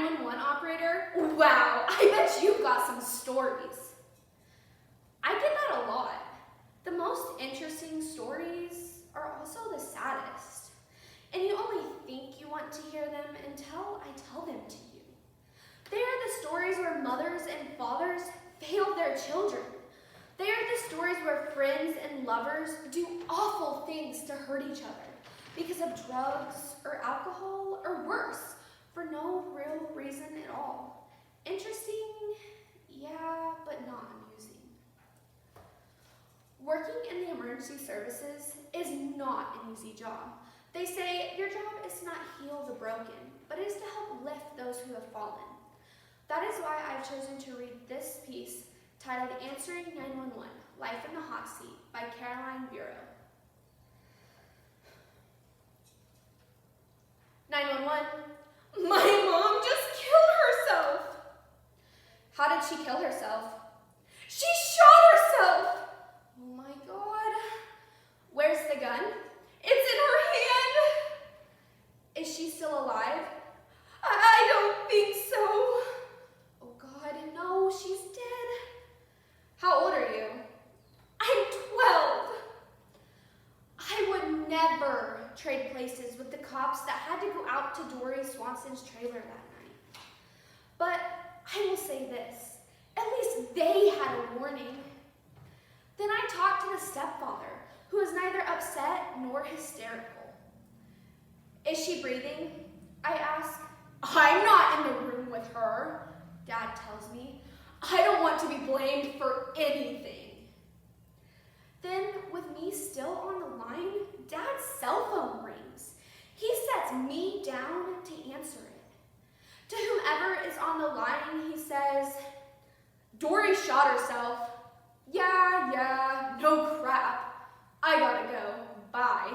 911 operator? Wow, I bet you've got some stories. I get that a lot. The most interesting stories are also the saddest. And you only think you want to hear them until I tell them to you. They are the stories where mothers and fathers failed their children. They are the stories where friends and lovers do awful things to hurt each other because of drugs or alcohol or worse, for no real reason at all. Interesting, yeah, but not amusing. Working in the emergency services is not an easy job. They say your job is to not heal the broken, but is to help lift those who have fallen. That is why I've chosen to read this piece titled Answering 911, Life in the Hot Seat by Caroline Bureau. 911, my mom just killed herself. How did she kill herself? She shot herself. Oh my God. Where's the gun? It's in her hand. Is she still alive? I don't think so. Oh God, no, she's dead. How old are you? I'm 12. I would never trade places with the cops that had to go out to Dory Swanson's trailer that night. But I will say this, at least they had a warning. Then I talked to the stepfather, who is neither upset nor hysterical. Is she breathing? I ask. I'm not in the room with her, Dad tells me. I don't want to be blamed for anything. Then, with me still on the line, Dad's cell phone rings. He sets me down to answer it. To whomever is on the line, he says, Dory shot herself. Yeah, no crap. I gotta go. Bye.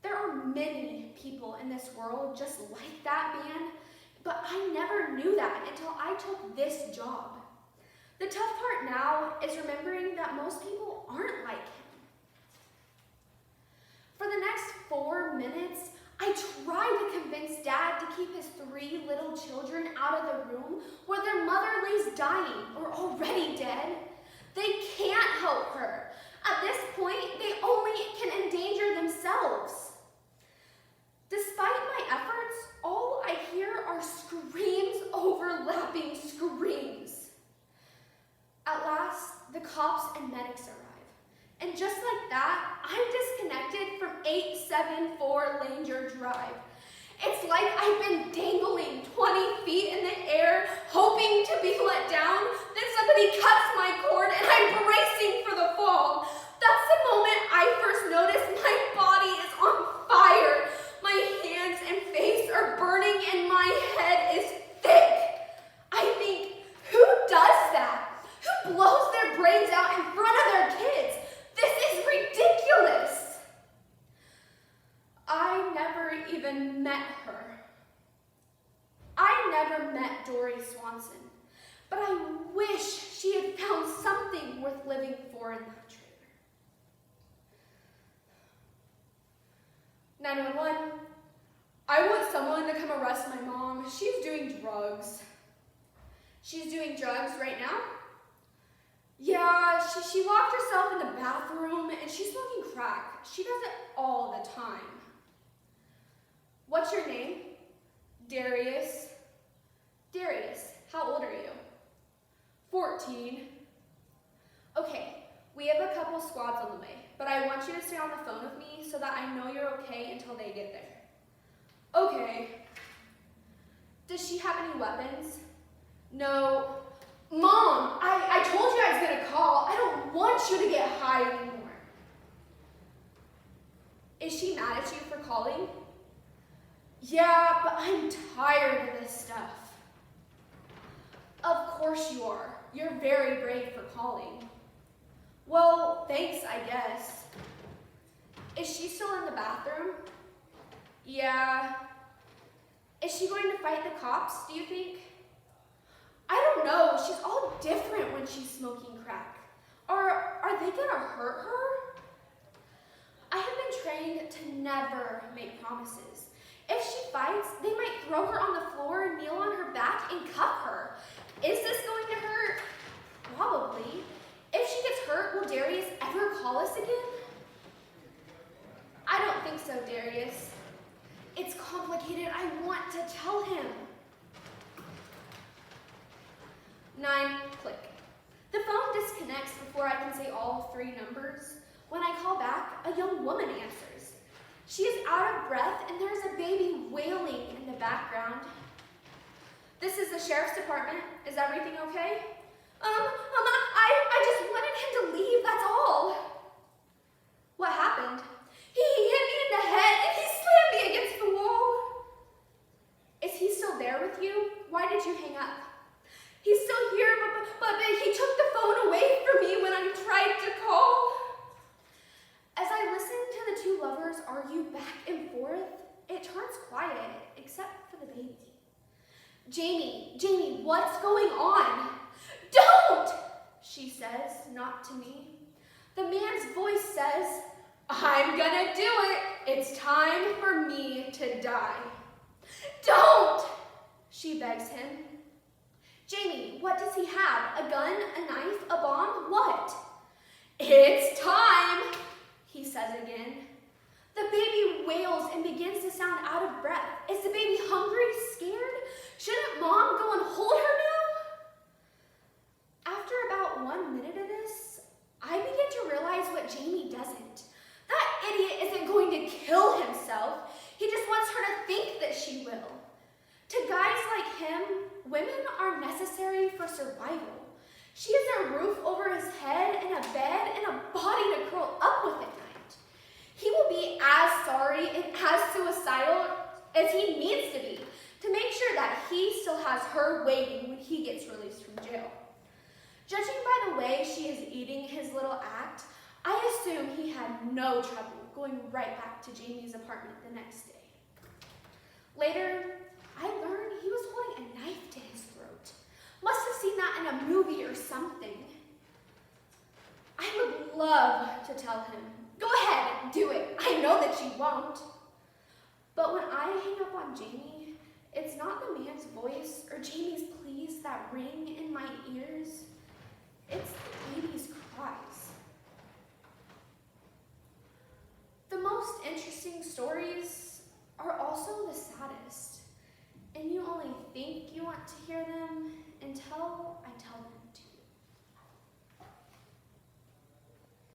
There are many people in this world just like that man, but I never knew that until I took this job. The tough part now is remembering that most people aren't like him. For the next 4 minutes, I tried to convince Dad to keep his 3 little children out of the room where their mother lays dying or already dead. They can't help her. At this point, they only can endanger themselves. Despite my efforts, all I hear are screams overlapping screams. At last, the cops and medics arrive. And just like that, I'm disconnected from 874 Langer Drive. It's like I've been dangling 20 feet in the air, hoping to be let down. Then somebody cuts my cord and I'm bracing for the fall. That's the moment I first notice my body is on fire. My hands and face are burning and my head is thick. I think, who does that? Who blows their brains out in front of their kids? This is ridiculous. I never even met her. I never met Dory Swanson, but I wish she had found something worth living for in that trailer. 911, I want someone to come arrest my mom. She's doing drugs. She's doing drugs right now? Yeah, she locked herself in the bathroom and she's smoking crack. She does it all the time. What's your name? Darius. Darius, how old are you? 14. Okay, we have a couple squads on the way, but I want you to stay on the phone with me so that I know you're okay until they get there. Okay. Does she have any weapons? No. Mom, I told you I was going to call. I don't want you to get high anymore. Is she mad at you for calling? Yeah, but I'm tired of this stuff. Of course you are. You're very brave for calling. Well, thanks, I guess. Is she still in the bathroom? Yeah. Is she going to fight the cops, do you think? I don't know. She's all different when she's smoking crack. Are they gonna hurt her? I have been trained to never make promises. If she fights, they might throw her on the floor back and cuff her. Is this going to hurt? Probably. If she gets hurt, will Darius ever call us again? I don't think so, Darius. It's complicated. I want to tell him. 9, click. The phone disconnects before I can say all 3 numbers. When I call back, a young woman answers. She is out of breath and there's a baby wailing in the background. This is the sheriff's department. Is everything okay? I just wanted him to leave, that's all. What happened? He hit me in the head and he slammed me against the wall. Is he still there with you? Why did you hang up? He's still here, but he took the phone away from me when I tried to call. As I listen to the 2 lovers argue back and forth, it turns quiet, except for the baby. Jamie, what's going on? Don't! She says, not to me. The man's voice says, I'm gonna do it. It's time for me to die. Don't! She begs him. Jamie, what does he have? A gun, a knife, a bomb? What? It's time, he says again. The baby wails and begins to sound out of breath. Is the baby hungry, scared? Shouldn't mom go and hold her now? After about 1 minute of this, I begin to realize what Jamie doesn't. That idiot isn't going to kill himself. He just wants her to think that she will. To guys like him, women are necessary for survival. She has a roof over his head and a bed and a body to curl up with at night. He will be as sorry and as suicidal as he needs to be to make sure that he still has her waiting when he gets released from jail. Judging by the way she is eating his little act, I assume he had no trouble going right back to Jamie's apartment the next day. Later, I learned he was holding a knife to his throat. Must have seen that in a movie or something. I would love to tell him, go ahead, do it. I know that you won't. But when I hang up on Jamie, it's not the man's voice or Jamie's pleas that ring in my ears. It's the baby's cries. The most interesting stories are also the saddest. And you only think you want to hear them until